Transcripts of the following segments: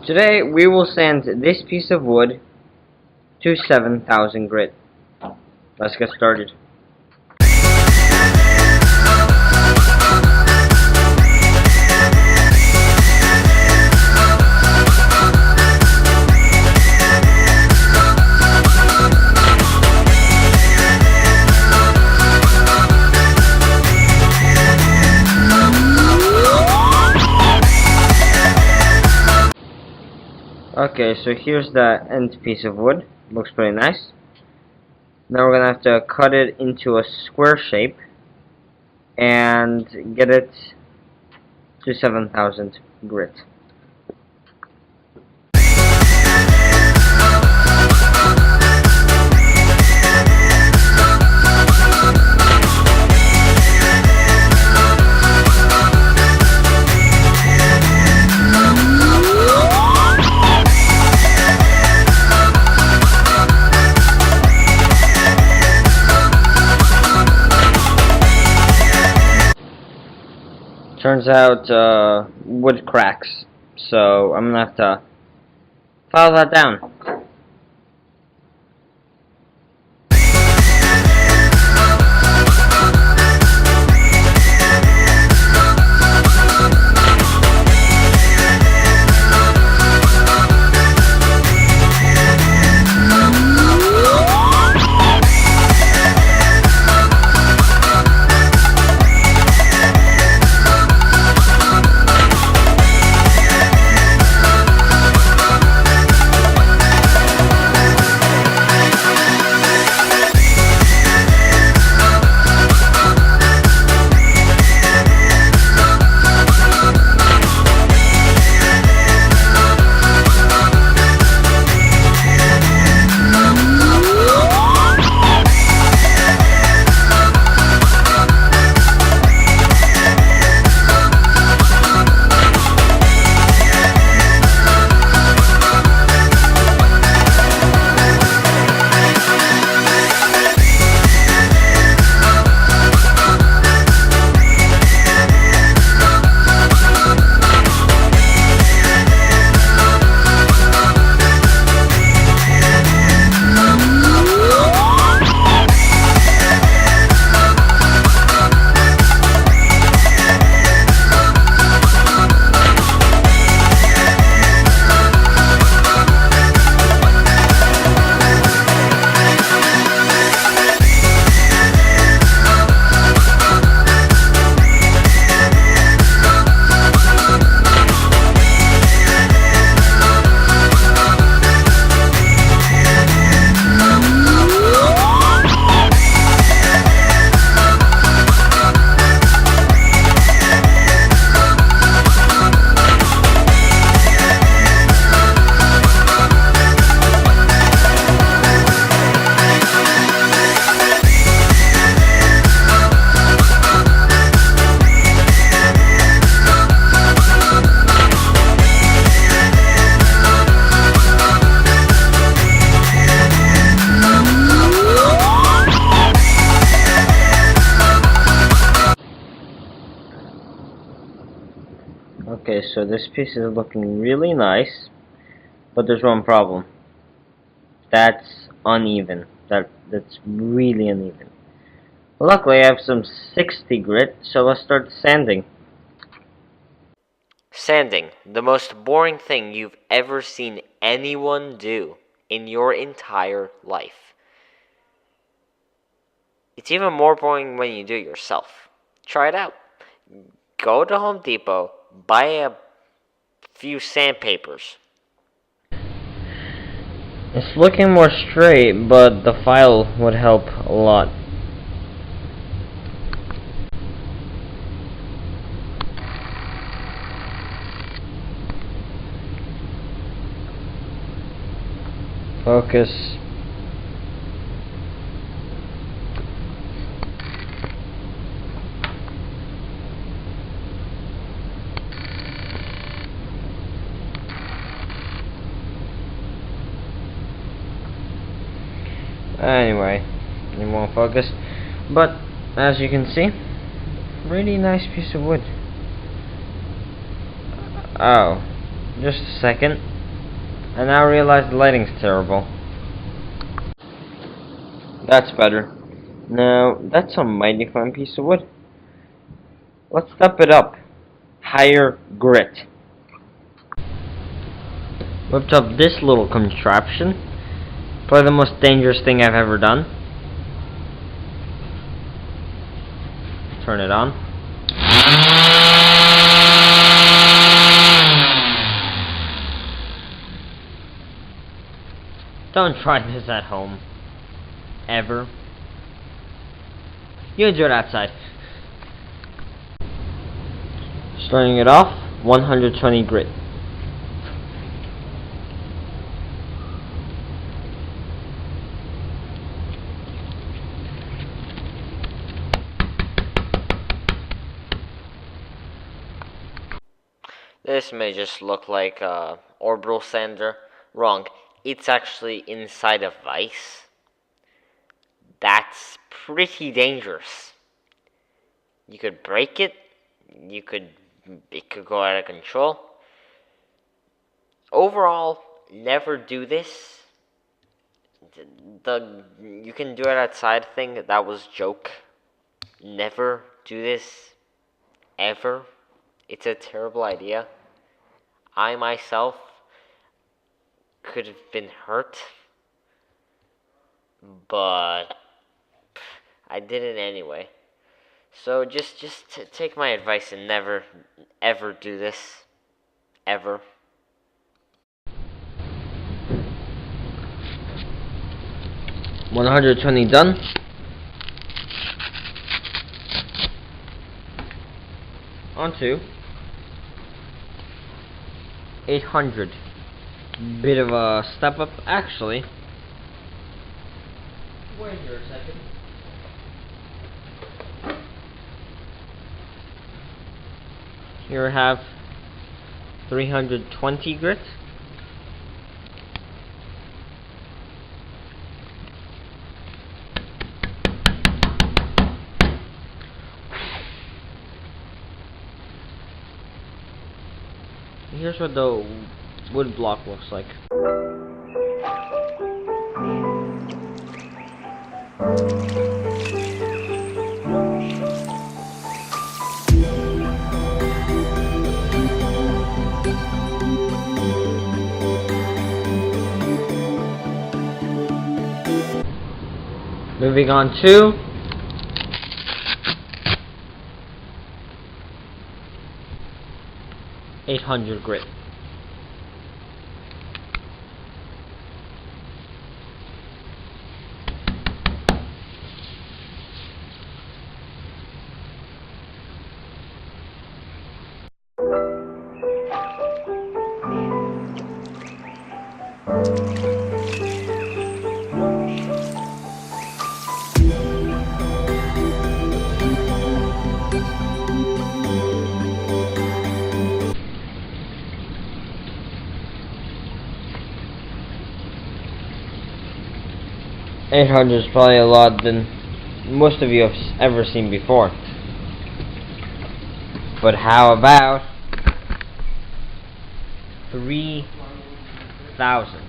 Today we will sand this piece of wood to 7,000 grit. Let's get started. Okay, so here's the end piece of wood. Looks pretty nice. Now we're gonna have to cut it into a square shape and get it to 7,000 grit. Turns out wood cracks, so I'm gonna have to file that down. Okay, so this piece is looking really nice, but there's one problem. That's uneven. That's really uneven. Luckily, I have some 60 grit, so let's start sanding. Sanding, the most boring thing you've ever seen anyone do in your entire life. It's even more boring when you do it yourself. Try it out. Go to Home Depot, buy a few sandpapers. It's looking more straight, but the file would help a lot. Focus. Anyway, it won't focus. But as you can see, really nice piece of wood. Oh, just a second. I now realize the lighting's terrible. That's better. Now, that's a mighty fine piece of wood. Let's step it up. Higher grit. Whipped up this little contraption. Probably the most dangerous thing I've ever done. Turn it on. Don't try this at home. Ever. You can do it outside. Starting it off, 120 grit. This may just look like a orbital sander. Wrong. It's actually inside a vise. That's pretty dangerous. You could break it. It could go out of control. Overall, never do this. The you can do it outside thing, that was joke. Never do this. Ever. It's a terrible idea. I myself could have been hurt, but I did it anyway. So just take my advice and never ever do this. Ever. 120 done. On to 800. Bit of a step up, actually. Wait here a second. Here I have 320 grit. Here's what the wood block looks like. Moving on to 800 grit. $800 is probably a lot than most of you have ever seen before. But how about 3,000?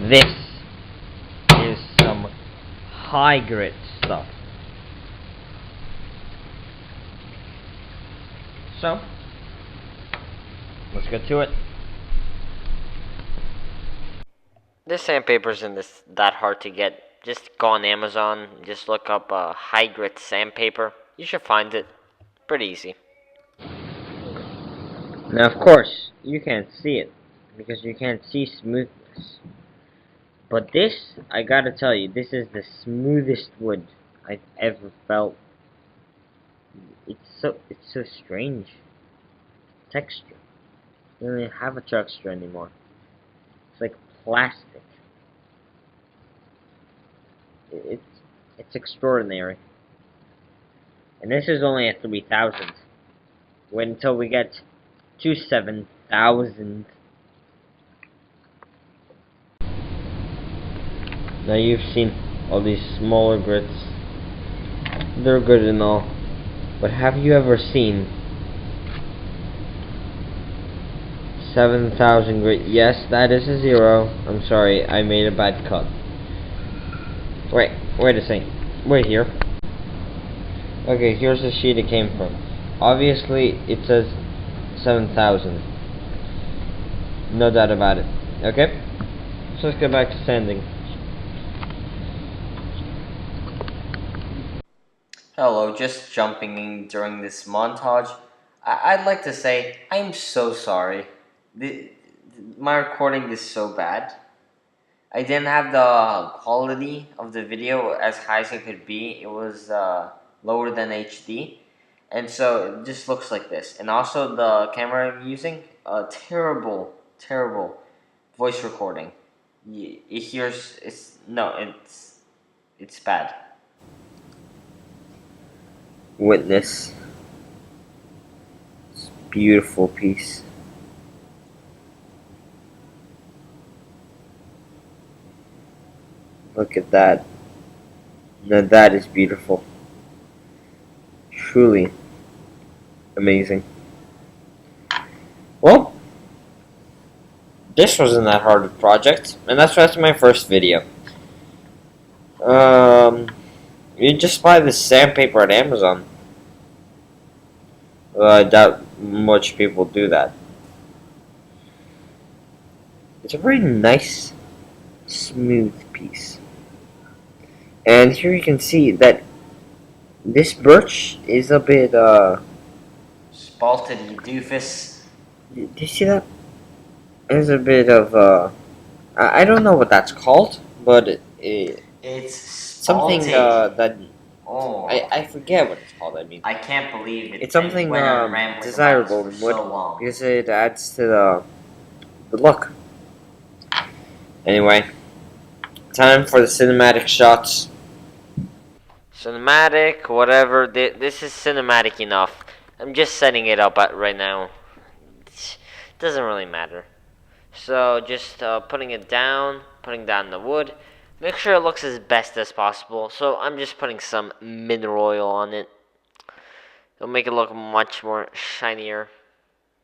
This is some high grit stuff. So, let's get to it. This sandpaper isn't that hard to get. Just go on Amazon, just look up high grit sandpaper. You should find it. Pretty easy. Now, of course, you can't see it because you can't see smoothness. But this, I gotta tell you, this is the smoothest wood I've ever felt. It's so strange. Texture. You don't even have a texture anymore. It's like plastic. It's extraordinary. And this is only at 3,000. Wait until we get to 7,000. Now you've seen all these smaller grits. They're good and all. But have you ever seen 7,000 grit. Yes, that is a 0. I'm sorry, I made a bad cut. Wait a second. Wait here. Okay, here's the sheet it came from. Obviously, it says 7,000. No doubt about it. Okay? So let's get back to sanding. Hello, just jumping in during this montage. I'd like to say I'm so sorry. My recording is so bad. I didn't have the quality of the video as high as it could be. It was lower than HD. And so it just looks like this. And also the camera I'm using, terrible, terrible voice recording. It hears, it's bad. Witness. This beautiful piece. Look at that. Now that is beautiful. Truly amazing. Well, this wasn't that hard a project, and that's my first video. You just buy this sandpaper at Amazon. I doubt much people do that. It's a very nice, smooth piece. And here you can see that this birch is a bit, Spalted, you doofus. do you see that? There's a bit of, I don't know what that's called, but It's something, spalted. that, Oh, I forget what it's called, I mean. I can't believe it. It's something, went on rambling about desirable this in for wood, so long. because it adds to the look. Anyway, time for the cinematic shots. Cinematic, whatever. This is cinematic enough. I'm just setting it up right now. It doesn't really matter. So just putting it down, putting down the wood. Make sure it looks as best as possible. So I'm just putting some mineral oil on it. It'll make it look much more shinier.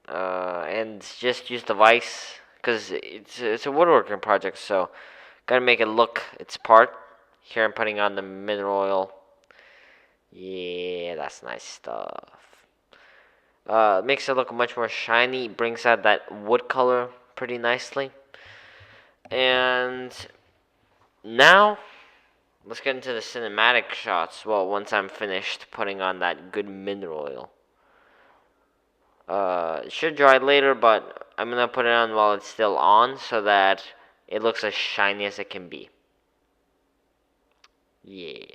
And just use the vise because it's a woodworking project. So gotta make it look its part. Here I'm putting on the mineral oil. Yeah, that's nice stuff. Makes it look much more shiny, brings out that wood color pretty nicely. And now, let's get into the cinematic shots. Well, once I'm finished putting on that good mineral oil. It should dry later, but I'm gonna put it on while it's still on so that it looks as shiny as it can be. Yeah.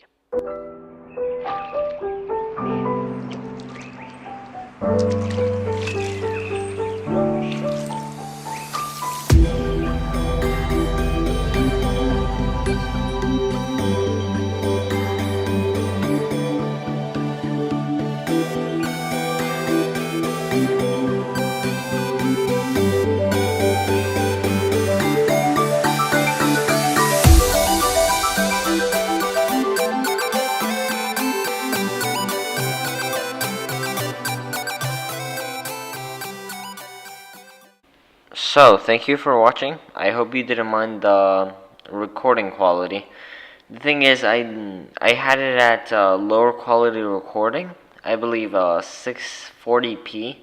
So, thank you for watching. I hope you didn't mind the recording quality. The thing is, I had it at lower quality recording. I believe 640p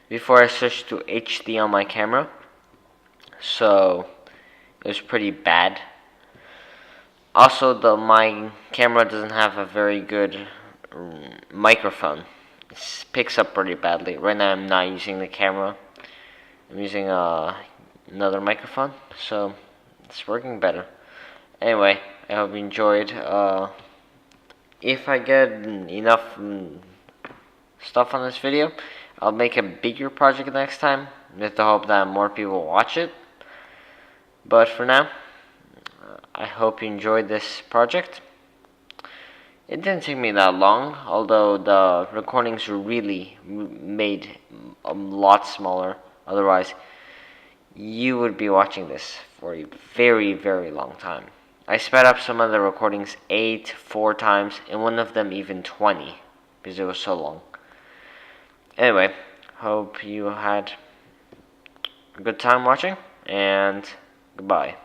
before I switched to HD on my camera. So, it was pretty bad. Also, my camera doesn't have a very good microphone. It picks up pretty badly. Right now, I'm not using the camera. I'm using another microphone, so it's working better. Anyway, I hope you enjoyed. If I get enough stuff on this video, I'll make a bigger project next time with the hope that more people watch it. But for now, I hope you enjoyed this project. It didn't take me that long, although the recordings were really made a lot smaller. Otherwise, you would be watching this for a very, very long time. I sped up some of the recordings 4 times, and one of them even 20, because it was so long. Anyway, hope you had a good time watching, and goodbye.